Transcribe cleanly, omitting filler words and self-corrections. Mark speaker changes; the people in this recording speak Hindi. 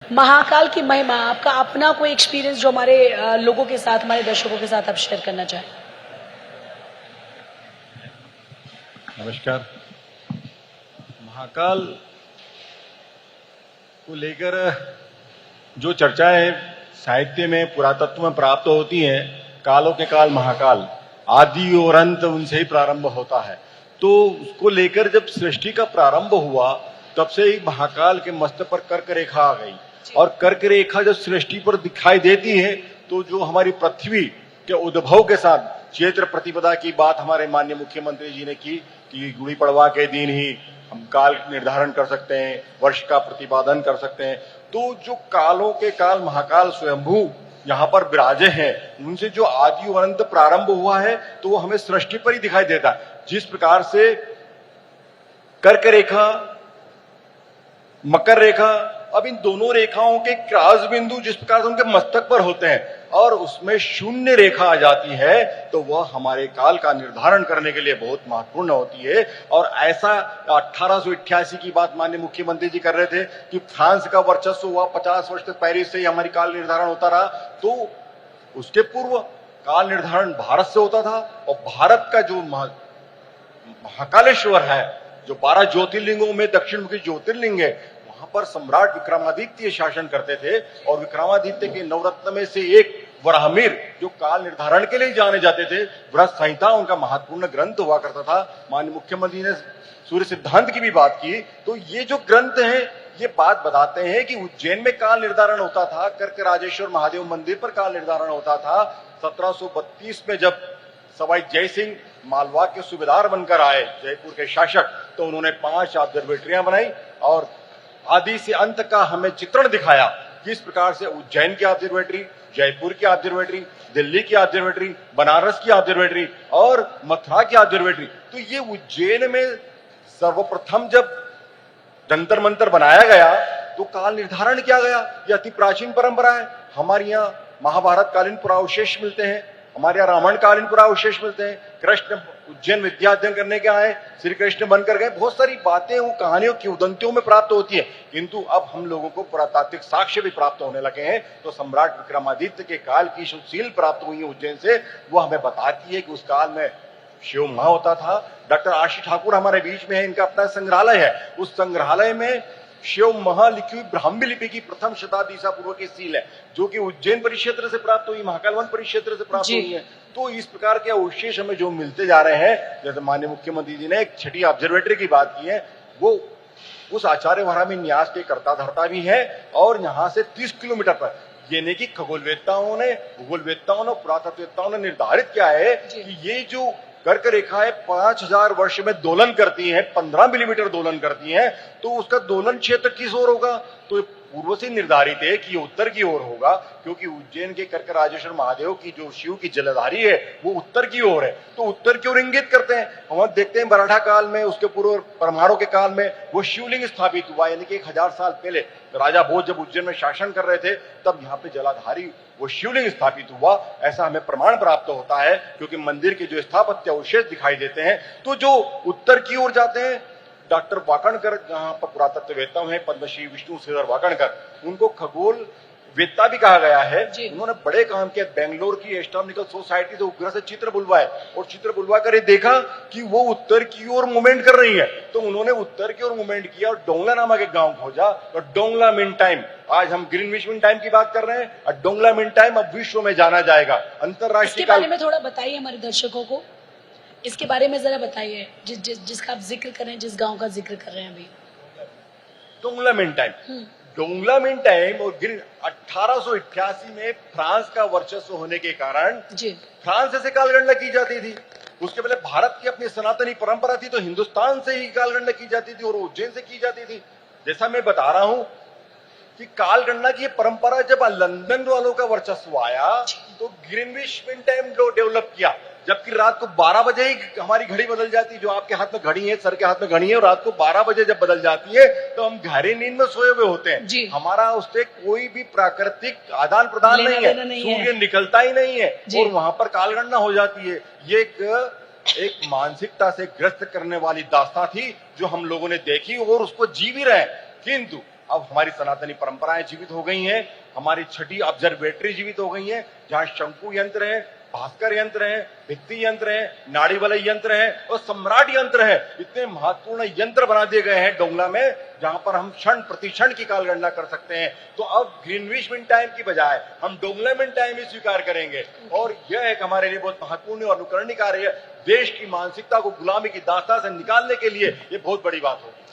Speaker 1: महाकाल की महिमा, आपका अपना कोई एक्सपीरियंस जो हमारे लोगों के साथ, हमारे दर्शकों के साथ आप शेयर करना चाहें?
Speaker 2: नमस्कार। महाकाल को लेकर जो चर्चाएं साहित्य में, पुरातत्व में प्राप्त होती हैं, कालों के काल महाकाल, आदि और अंत उनसे ही प्रारंभ होता है। तो उसको लेकर जब सृष्टि का प्रारंभ हुआ तब से ही महाकाल के मस्तक पर कर्क रेखा आ गई, और कर्क रेखा जब सृष्टि पर दिखाई देती है तो जो हमारी पृथ्वी के उद्भव के साथ चैत्र प्रतिपदा की बात हमारे माननीय मुख्यमंत्री जी ने की कि गुड़ी पड़वा के दिन ही हम काल निर्धारण कर सकते हैं, वर्ष का प्रतिपादन कर सकते हैं। तो जो कालों के काल महाकाल स्वयंभू यहाँ पर विराजे हैं, उनसे जो आदि और अंत प्रारंभ हुआ है तो वो हमें सृष्टि पर ही दिखाई देता है। जिस प्रकार से कर्क रेखा, मकर रेखा, अब इन दोनों रेखाओं के क्रॉस बिंदु जिस प्रकार से उनके मस्तक पर होते हैं और उसमें शून्य रेखा आ जाती है तो वह हमारे काल का निर्धारण करने के लिए बहुत महत्वपूर्ण होती है। और ऐसा 1888 की बात माननीय मुख्यमंत्री जी कर रहे थे कि फ्रांस का वर्चस्व हुआ, 50 वर्ष तक पेरिस से ही हमारी काल निर्धारण होता रहा। तो उसके पूर्व काल निर्धारण भारत से होता था, और भारत का जो महाकालेश्वर है, जो 12 ज्योतिर्लिंगों में दक्षिण मुखी ज्योतिर्लिंग है, वहां पर सम्राट विक्रमादित्य शासन करते थे। और विक्रमादित्य के नवरत्न में से एक वराहमिर, जो काल निर्धारण के लिए जाने जाते थे, व्रत संहिता उनका महत्वपूर्ण ग्रंथ हुआ करता था। माननीय मुख्यमंत्री ने सूर्य सिद्धांत की भी बात की। तो ये जो ग्रंथ हैं ये बात बताते हैं कि उज्जैन में काल निर्धारण होता था, कर्क राजेश्वर महादेव मंदिर पर काल निर्धारण होता था। 1732 में जब सवाई जय सिंह मालवा के सूबेदार बनकर आए, जयपुर के शासक, तो उन्होंने 5 ऑब्जर्वेटरियां बनाई और आदि से अंत का हमें चित्रण दिखाया। किस प्रकार से उज्जैन की ऑब्जर्वेटरी, जयपुर की ऑब्जर्वेटरी, दिल्ली की ऑब्जर्वेटरी, बनारस की ऑब्जर्वेटरी और मथुरा की ऑब्जर्वेटरी। तो ये उज्जैन में सर्वप्रथम जब जंतर मंतर बनाया गया तो काल निर्धारण किया गया। यह अति प्राचीन परंपरा है। हमारे यहाँ महाभारत कालीन पुरावशेष मिलते हैं, हमारे यहाँ रामायण कालीन पुरावशेष मिलते हैं। कृष्ण उज्जैन विद्या अध्ययन करने के आए, श्री कृष्ण बनकर गए, बहुत सारी बातें वो कहानियों की उदंतियों में प्राप्त होती है। किंतु अब हम लोगों को पुरातात्विक साक्ष्य भी प्राप्त होने लगे हैं। तो सम्राट विक्रमादित्य के काल की जो सील प्राप्त हुई है उज्जैन से, वो हमें बताती है कि उस काल में शिव महा होता था। डॉक्टर आशी ठाकुर हमारे बीच में है, इनका अपना संग्रहालय है। उस संग्रहालय में शिव महा लिखी हुई ब्राह्मी लिपि की प्रथम शताब्दी ईसा पूर्व की सील है, जो कि उज्जैन परिक्षेत्र से प्राप्त हुई, महाकाल वन परिक्षेत्र से प्राप्त हुई है। तो इस प्रकार के अवशेष हमें जो मिलते जा रहे हैं, जैसे माननीय मुख्यमंत्री जी ने एक छठी ऑब्जर्वेटरी की बात की है, वो उस आचार्य वराहमिर न्यास के कर्ता धर्ता भी है। और यहाँ से 30 किलोमीटर पर, यानी कि खगोलवेत्ताओं ने, भूगोलवेत्ताओं ने, पुरातत्ववेत्ताओं ने निर्धारित किया है कि ये जो कर्क रेखा है 5000 वर्ष में दोलन करती है, 15 मिलीमीटर दोलन करती है। तो उसका दोलन क्षेत्र किस ओर होगा? तो पूर्व से निर्धारित है कि ये उत्तर की ओर होगा, क्योंकि उज्जैन के कर्क राजेश्वर महादेव की जो शिव की जलधारी है वो उत्तर की ओर है। तो उत्तर की ओर इंगित करते हैं। हम देखते हैं मराठा काल में, उसके पूर्व परमाणु के काल में वो शिवलिंग स्थापित हुआ, यानी कि 1000 साल पहले राजा भोज जब उज्जैन में शासन कर रहे थे तब यहाँ पे जलाधारी वो शिवलिंग स्थापित हुआ। ऐसा हमें प्रमाण प्राप्त होता है, क्योंकि मंदिर के जो स्थापत्य अवशेष दिखाई देते हैं। तो जो उत्तर की ओर जाते हैं, डॉक्टर वाकणकर जहां पर पुरातत्ववेत्ता हैं, पद्मश्री विष्णु श्रीधर वाकणकर, उनको खगोल वेत्ता भी कहा गया है। उन्होंने बड़े काम किया। बेंगलोर की एस्ट्रोनॉमिकल सोसाइटी से उपग्रह से चित्र बुलवाए और चित्र बुलवा कर देखा कि वो उत्तर की ओर मूवमेंट कर रही है। तो उन्होंने उत्तर की ओर मूवमेंट किया और डोंगला नामक एक गांव खोजा, और डोंगला मीन टाइम, आज हम ग्रीनविच मीन टाइम की बात कर रहे हैं, और डोंगला मीन टाइम अब विश्व में जाना जाएगा। अंतरराष्ट्रीय
Speaker 1: इसके बारे में थोड़ा बताइए हमारे दर्शकों को, इसके बारे में जरा बताइए, जिसका आप जिक्र कर रहे हैं, जिस गांव का जिक्र कर रहे हैं अभी।
Speaker 2: Dongla mean time, Dongla mean time और 1888 में फ्रांस का वर्चस्व होने के कारण फ्रांस से कालगणना की जाती थी। उसके पहले भारत की अपनी सनातनी परंपरा थी, तो हिंदुस्तान से ही कालगणना की जाती थी और उज्जैन से की जाती थी। जैसा मैं बता रहा हूं कि कालगणना की परंपरा जब लंदन वालों का वर्चस्व आया तो ग्रीनविच मीन टाइम डेवलप किया, जबकि रात को 12 बजे ही हमारी घड़ी बदल जाती है। जो आपके हाथ में घड़ी है, सर के हाथ में घड़ी है, और रात को 12 बजे जब बदल जाती है तो हम गहरी नींद में सोए हुए होते हैं। हमारा उससे कोई भी प्राकृतिक आदान प्रदान नहीं है, सूर्य निकलता ही नहीं है और वहां पर कालगणना हो जाती है। ये एक मानसिकता से ग्रस्त करने वाली दास्तां थी जो हम लोगों ने देखी और उसको जी भी रहे हैं। किंतु अब हमारी सनातनी परंपराएं जीवित हो गई हैं, हमारी छठी ऑब्जर्वेटरी जीवित हो गई है, जहां शंकु यंत्र है, भास्कर यंत्र है, भित्ति यंत्र है, नाड़ी वलय यंत्र है और सम्राट यंत्र है। इतने महत्वपूर्ण यंत्र बना दिए गए हैं डोंगला में, जहां पर हम क्षण प्रतिक्षण की काल गणना कर सकते हैं। तो अब ग्रीनविच मीन टाइम की बजाय हम डोंगला मीन टाइम ही स्वीकार करेंगे और यह एक हमारे लिए बहुत महत्वपूर्ण और अनुकरणीय कार्य है। देश की मानसिकता को गुलामी की दास्तां से निकालने के लिए ये बहुत बड़ी बात होगी।